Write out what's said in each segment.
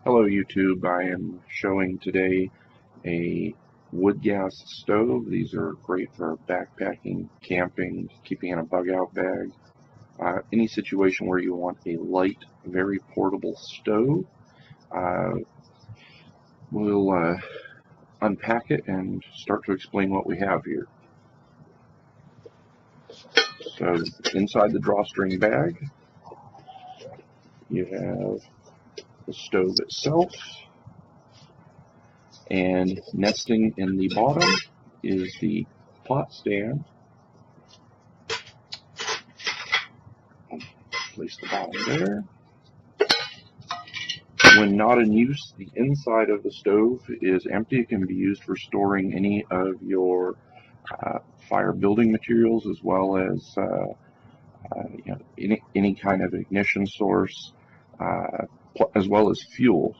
Hello YouTube, I am showing today a wood gas stove. These are great for backpacking, camping, keeping in a bug out bag. Any situation where you want a light, very portable stove. Uh, we'll unpack it and start to explain what we have here. So inside the drawstring bag you have the stove itself, and nesting in the bottom is the pot stand. Place the bottom there. When not in use, the inside of the stove is empty. It can be used for storing any of your fire building materials, as well as any kind of ignition source, as well as fuel.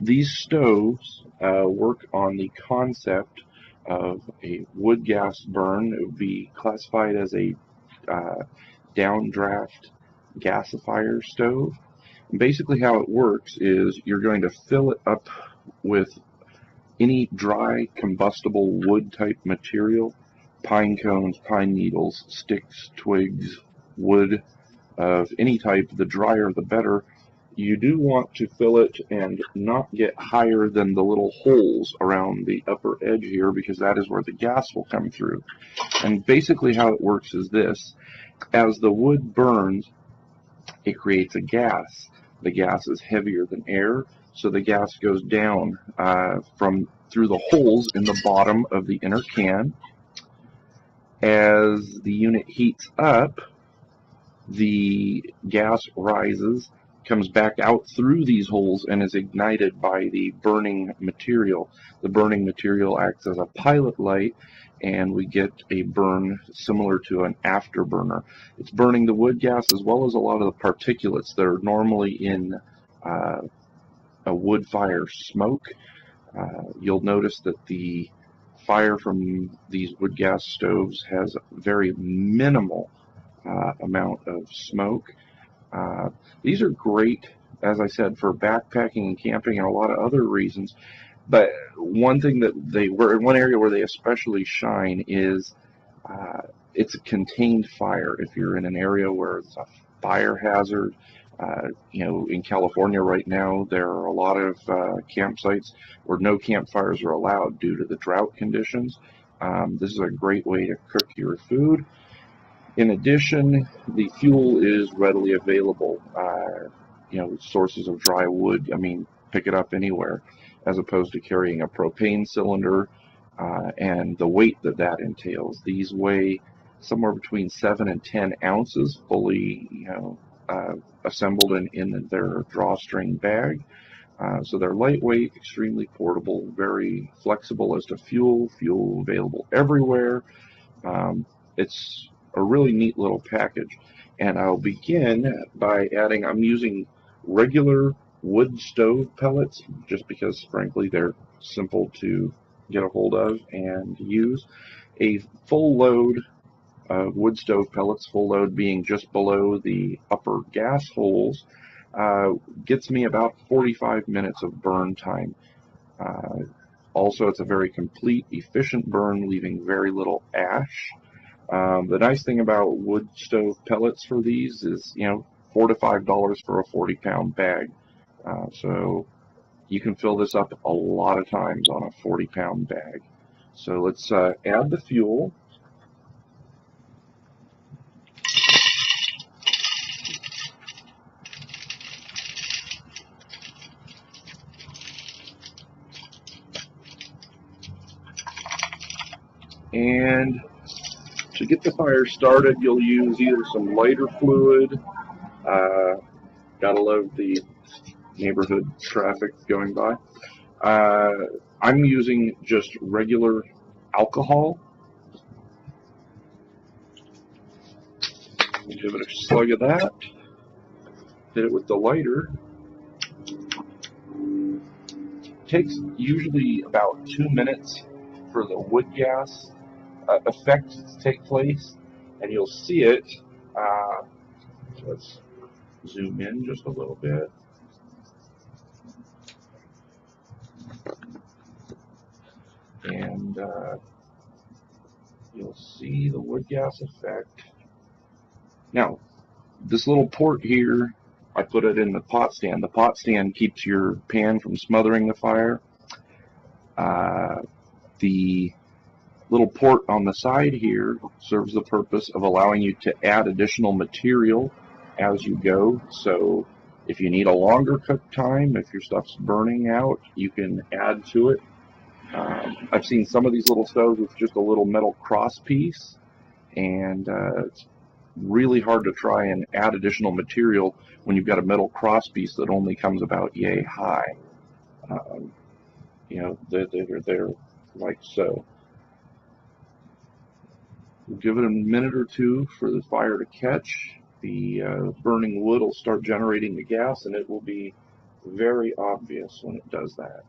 These stoves work on the concept of a wood gas burn. It would be classified as a downdraft gasifier stove. And basically how it works is you're going to fill it up with any dry combustible wood type material, pine cones, pine needles, sticks, twigs, wood of any type. The drier the better. You do want to fill it and not get higher than the little holes around the upper edge here, because that is where the gas will come through. And basically how it works is this: as the wood burns, it creates a gas. The gas is heavier than air, so the gas goes down through the holes in the bottom of the inner can. As the unit heats up, the gas rises, comes back out through these holes, and is ignited by the burning material. The burning material acts as a pilot light, and we get a burn similar to an afterburner. It's burning the wood gas as well as a lot of the particulates that are normally in a wood fire smoke. You'll notice that the fire from these wood gas stoves has very minimal amount of smoke. These are great, as I said, for backpacking and camping and a lot of other reasons. But one thing that one area where they especially shine is it's a contained fire. If you're in an area where it's a fire hazard, in California right now, there are a lot of campsites where no campfires are allowed due to the drought conditions. This is a great way to cook your food. In addition, the fuel is readily available. Sources of dry wood, pick it up anywhere, as opposed to carrying a propane cylinder and the weight that entails. These weigh somewhere between 7 and 10 ounces, fully assembled in their drawstring bag. So they're lightweight, extremely portable, very flexible as to fuel available everywhere. It's a really neat little package, and I'll begin by adding, I'm using regular wood stove pellets just because frankly they're simple to get a hold of and use. A full load of wood stove pellets, full load being just below the upper gas holes, gets me about 45 minutes of burn time. Also, it's a very complete, efficient burn, leaving very little ash. The nice thing about wood stove pellets for these is, $4 to $5 for a 40-pound bag. So you can fill this up a lot of times on a 40-pound bag. So let's add the fuel. And to get the fire started, you'll use either some lighter fluid. Gotta love the neighborhood traffic going by. I'm using just regular alcohol. Give it a slug of that. Hit it with the lighter. It takes usually about 2 minutes for the wood gas effect to take place, and you'll see it. Let's zoom in just a little bit. and you'll see the wood gas effect. Now, this little port here, I put it in the pot stand. The pot stand keeps your pan from smothering the fire. The little port on the side here serves the purpose of allowing you to add additional material as you go. So if you need a longer cook time, if your stuff's burning out, you can add to it. I've seen some of these little stoves with just a little metal cross piece, and it's really hard to try and add additional material when you've got a metal cross piece that only comes about yay high. You know, they're like so. We'll give it a minute or two for the fire to catch. The burning wood will start generating the gas, and it will be very obvious when it does that.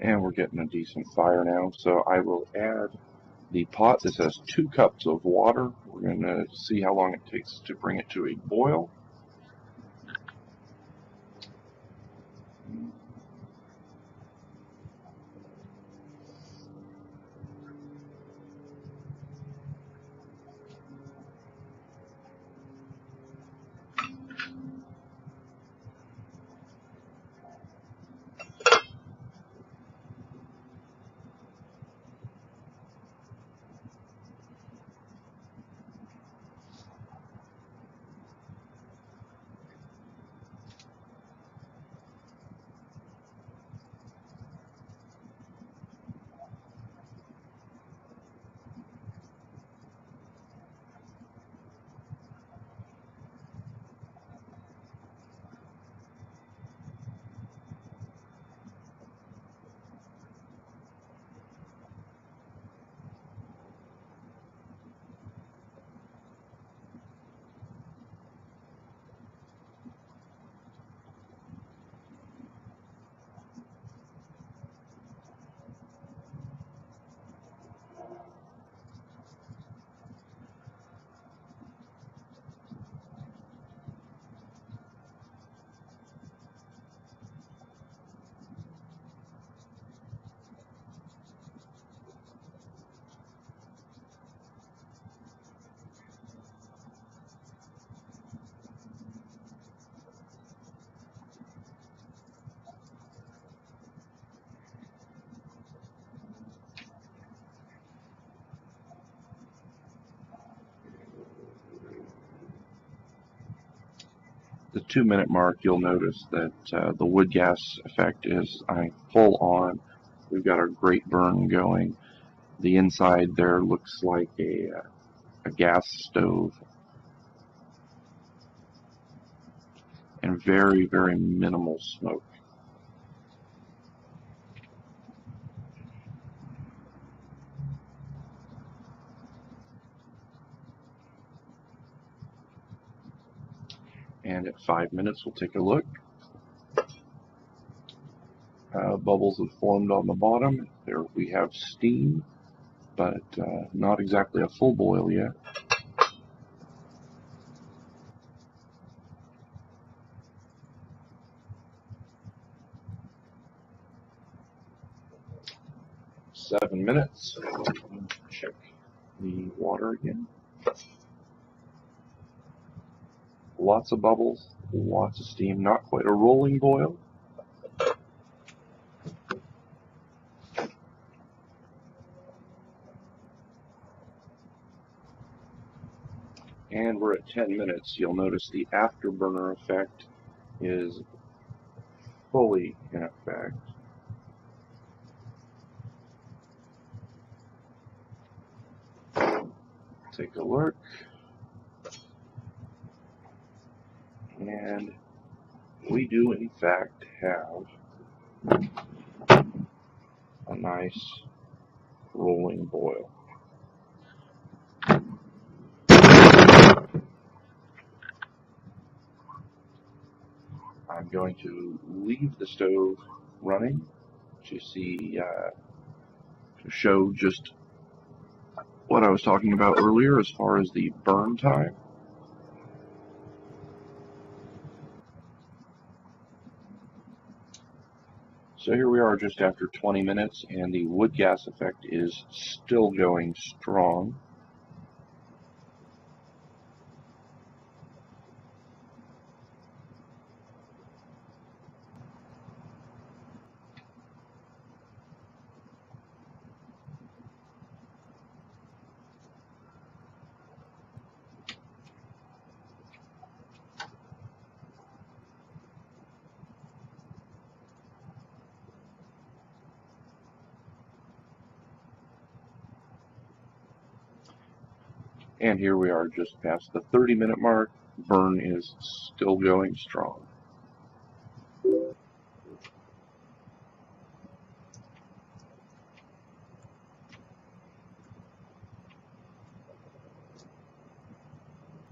And we're getting a decent fire now, so I will add the pot. This has 2 cups of water. We're going to see how long it takes to bring it to a boil. The 2-minute mark, you'll notice that the wood gas effect is full on. We've got our great burn going. The inside there looks like a gas stove, and very, very minimal smoke. And at 5 minutes, we'll take a look. Bubbles have formed on the bottom. There we have steam, but not exactly a full boil yet. Seven minutes. Check the water again. Lots of bubbles, lots of steam, not quite a rolling boil. And we're at 10 minutes. You'll notice the afterburner effect is fully in effect. Take a look. And we do in fact have a nice rolling boil. I'm going to leave the stove running to show just what I was talking about earlier as far as the burn time. So here we are just after 20 minutes, and the wood gas effect is still going strong. And here we are just past the 30-minute mark. Burn is still going strong.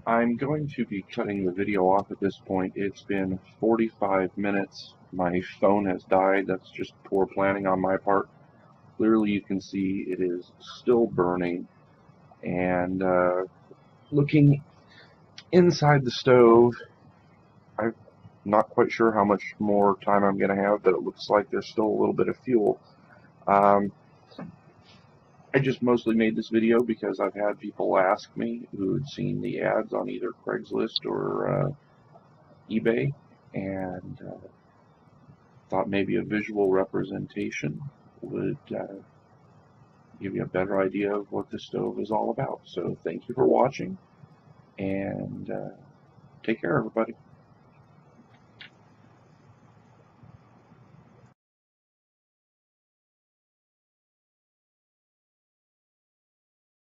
I'm going to be cutting the video off at this point. It's been 45 minutes. My phone has died. That's just poor planning on my part. Clearly you can see it is still burning. And looking inside the stove, I'm not quite sure how much more time I'm going to have, but it looks like there's still a little bit of fuel. I just mostly made this video because I've had people ask me who had seen the ads on either Craigslist or eBay, and thought maybe a visual representation would give you a better idea of what the stove is all about. So thank you for watching, and take care, everybody.